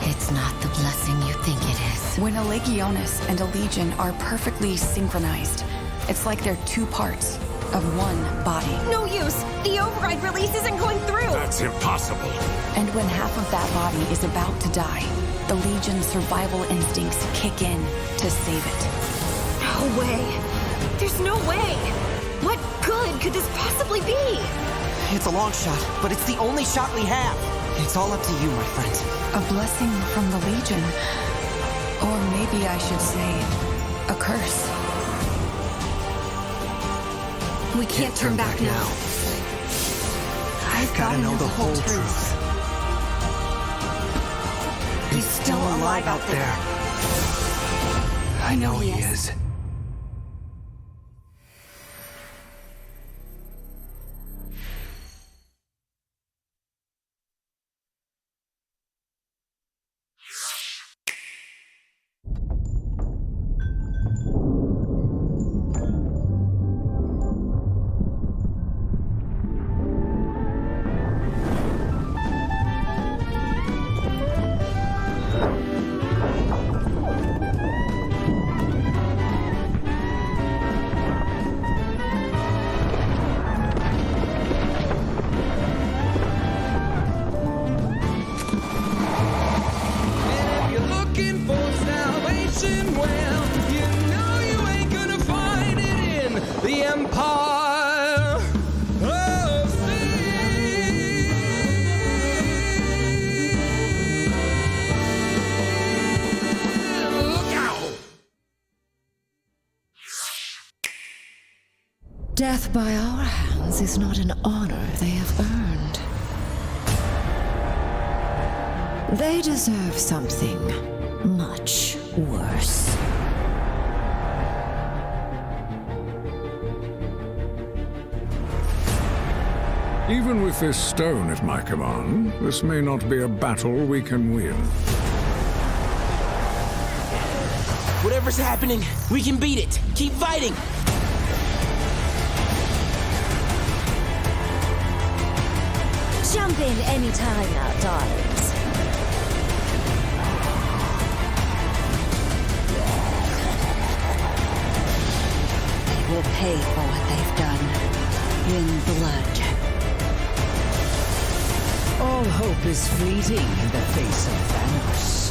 it's not the blessing you think it is. When a Legionis and a Legion are perfectly synchronized, it's like they're two parts of one body. No use! The override release isn't going through! That's impossible! And when half of that body is about to die, the Legion's survival instincts kick in to save it. No way! There's no way! What good could this possibly be? It's a long shot, but it's the only shot we have. It's all up to you, my friend. A blessing from the Legion. Or maybe I should say, a curse. We can't turn back now. I've gotta know the whole truth. He's still alive out there. I know he is. Death by our hands is not an honor they have earned. They deserve something much worse. Even with this stone at my command, this may not be a battle we can win. Whatever's happening, we can beat it. Keep fighting! Jump in anytime now, darlings. They will pay for what they've done. In blood. All hope is fleeting in the face of Thanos.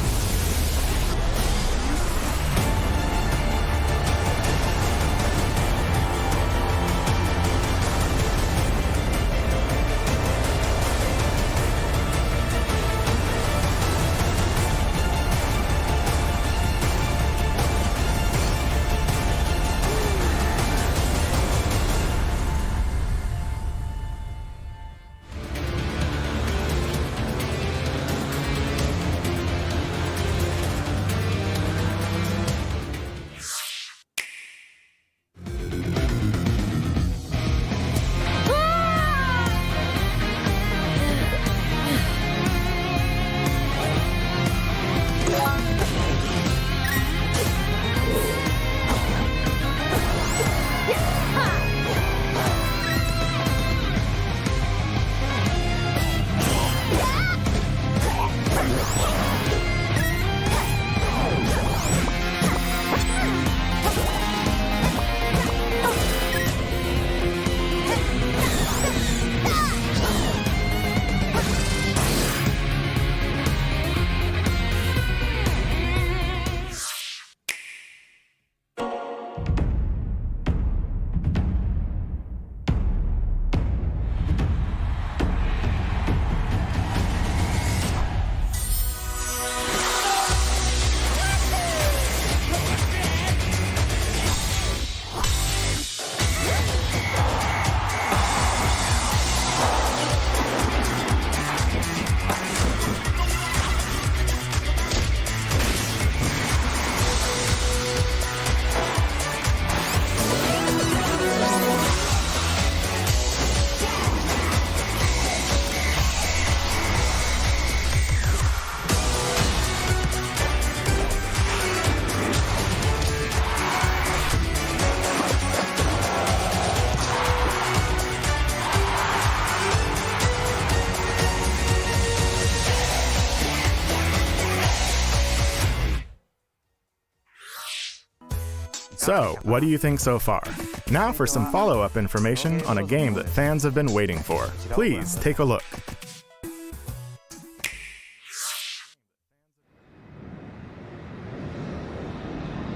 So, what do you think so far? Now for some follow-up information on a game that fans have been waiting for. Please take a look.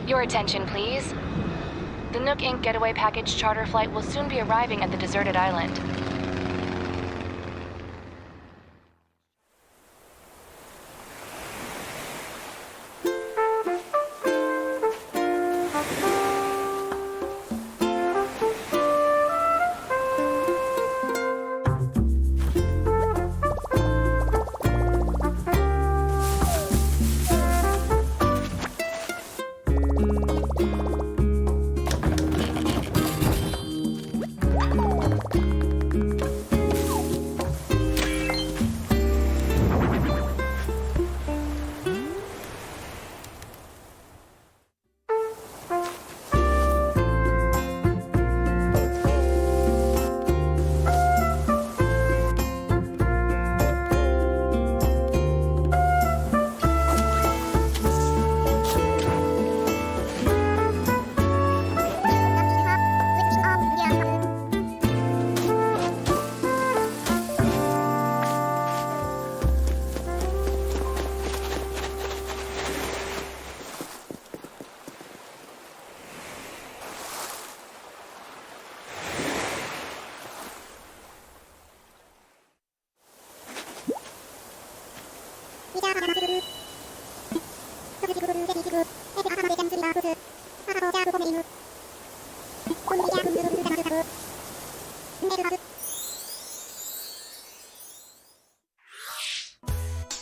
Your attention, please. The Nook Inc. Getaway Package charter flight will soon be arriving at the deserted island.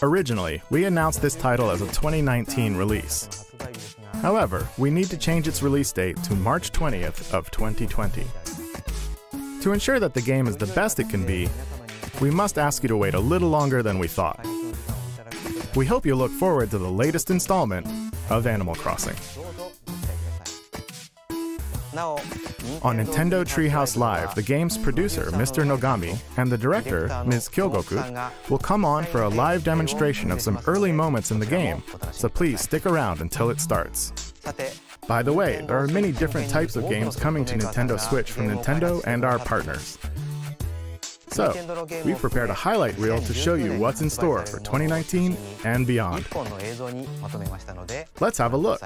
Originally, we announced this title as a 2019 release. However, we need to change its release date to March 20th of 2020. To ensure that the game is the best it can be, we must ask you to wait a little longer than we thought. We hope you look forward to the latest installment of Animal Crossing. On Nintendo Treehouse Live, the game's producer, Mr. Nogami, and the director, Ms. Kyogoku, will come on for a live demonstration of some early moments in the game, so please stick around until it starts. By the way, there are many different types of games coming to Nintendo Switch from Nintendo and our partners. So, we've prepared a highlight reel to show you what's in store for 2019 and beyond. Let's have a look.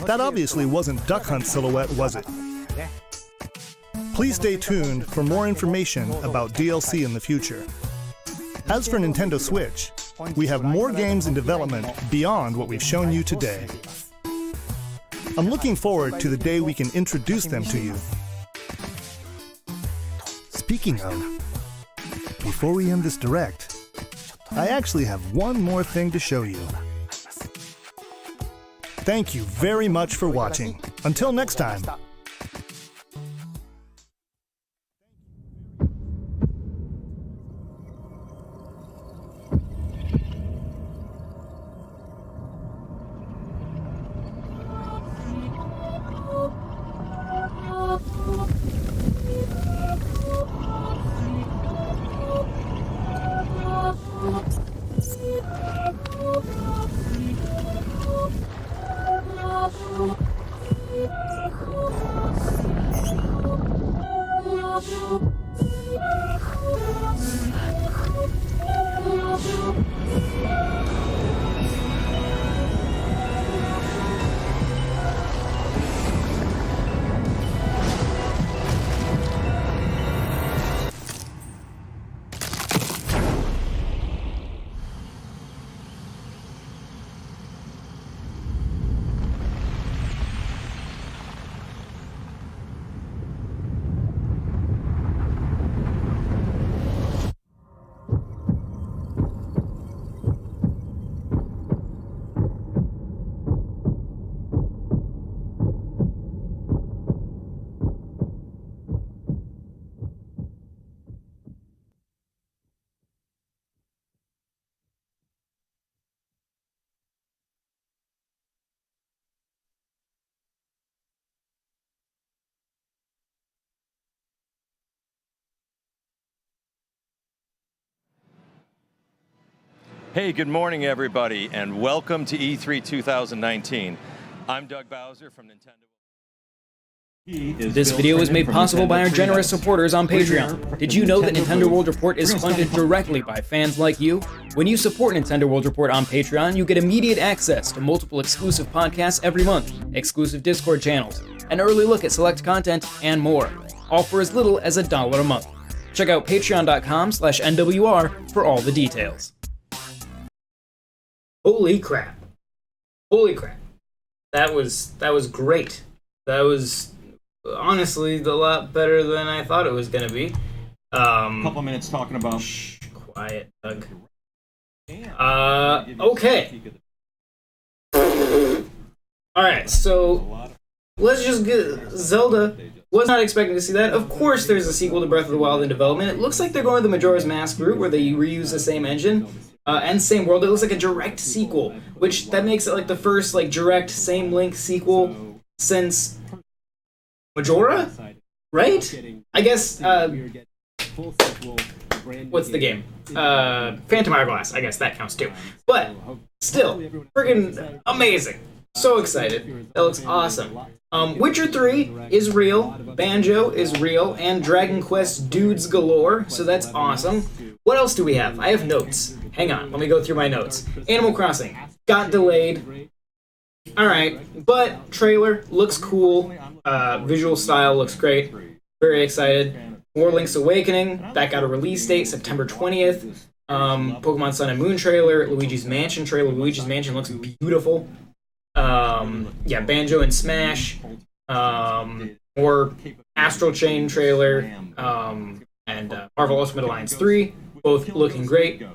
That obviously wasn't Duck Hunt Silhouette, was it? Please stay tuned for more information about DLC in the future. As for Nintendo Switch, we have more games in development beyond what we've shown you today. I'm looking forward to the day we can introduce them to you. Speaking of, before we end this direct, I actually have one more thing to show you. Thank you very much for watching. Until next time. Hey, good morning, everybody, and welcome to E3 2019. I'm Doug Bowser from Nintendo. This video is made possible by our generous supporters on Patreon. Did you know that Nintendo World Report is funded directly by fans like you? When you support Nintendo World Report on Patreon, you get immediate access to multiple exclusive podcasts every month, exclusive Discord channels, an early look at select content, and more, all for as little as $1 a month. Check out patreon.com/NWR for all the details. Holy crap. Holy crap. That was great. That was honestly a lot better than I thought it was gonna be. Couple minutes talking about. Shh, quiet, Doug. Okay. Alright, so let's just get Zelda. Was not expecting to see that. Of course there's a sequel to Breath of the Wild in development. It looks like they're going the Majora's Mask route where they reuse the same engine. And same world. It looks like a direct sequel, which that makes it like the first like direct same link sequel since Majora, right? I guess. What's the game? Phantom Hourglass. I guess that counts too. But still, freaking amazing. So excited. That looks awesome. Witcher 3 is real, Banjo is real, and Dragon Quest dudes galore, so that's awesome. What else do we have? I have notes. Hang on, let me go through my notes. Animal Crossing got delayed. Alright, but trailer looks cool. Visual style looks great. Very excited. More Link's Awakening, that got a release date, September 20th. Pokemon Sun and Moon trailer, Luigi's Mansion trailer. Luigi's Mansion looks beautiful. Yeah, Banjo and Smash. More Astral Chain trailer. And Marvel Ultimate Alliance 3, both looking great.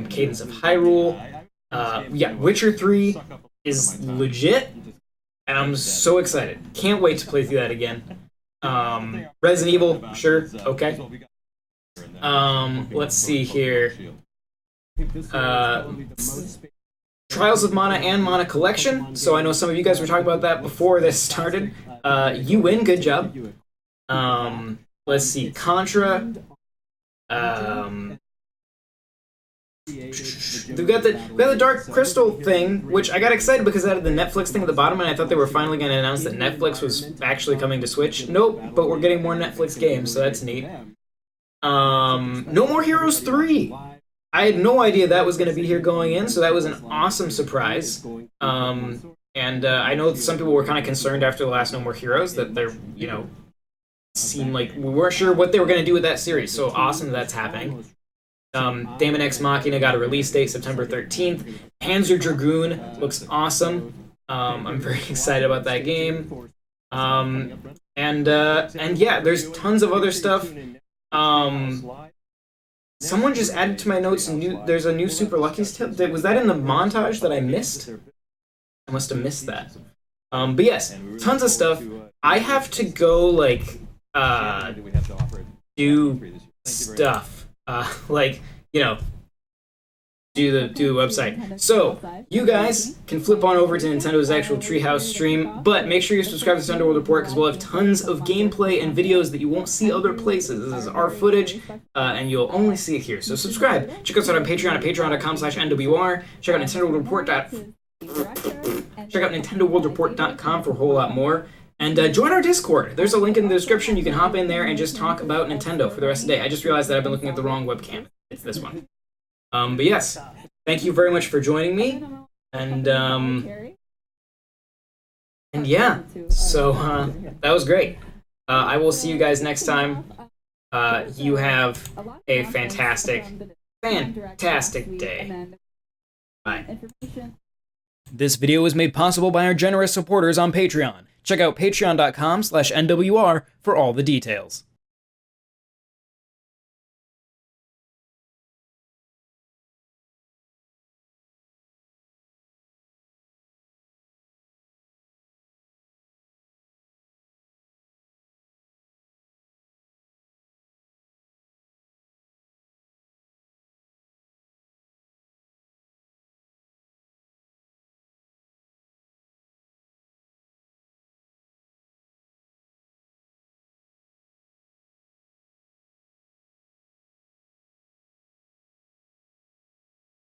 Cadence of Hyrule. Yeah, Witcher 3 is legit, and I'm so excited. Can't wait to play through that again. Resident Evil, sure, okay. Let's see here. Trials of Mana and Mana Collection. So I know some of you guys were talking about that before this started. You win, good job. Let's see, Contra. We got the Dark Crystal thing, which I got excited because I had the Netflix thing at the bottom, and I thought they were finally going to announce that Netflix was actually coming to Switch. Nope, but we're getting more Netflix games, so that's neat. No More Heroes 3. I had no idea that was going to be here going in, so that was an awesome surprise. And I know some people were kind of concerned after the last No More Heroes that they're, you know, seemed like we weren't sure what they were going to do with that series. So awesome that's happening. Daemon X Machina got a release date, September 13th. Panzer Dragoon looks awesome. I'm very excited about that game. And yeah, there's tons of other stuff. Someone just added to my notes, there's a new Super Lucky's tip. Was that in the montage that I missed? I must have missed that. But yes, tons of stuff. I have to go, like, do stuff. Like, you know, do the website. So, you guys can flip on over to Nintendo's actual Treehouse stream, but make sure you subscribe to the Underworld Report because we'll have tons of gameplay and videos that you won't see other places. This is our footage, and you'll only see it here. So subscribe. Check us out on Patreon at patreon.com/NWR. Check out NintendoWorldReport.com for a whole lot more. And join our Discord. There's a link in the description. You can hop in there and just talk about Nintendo for the rest of the day. I just realized that I've been looking at the wrong webcam. It's this one. But yes, thank you very much for joining me. And yeah, so that was great. I will see you guys next time. You have a fantastic day. Bye. This video was made possible by our generous supporters on Patreon. Check out patreon.com/NWR for all the details.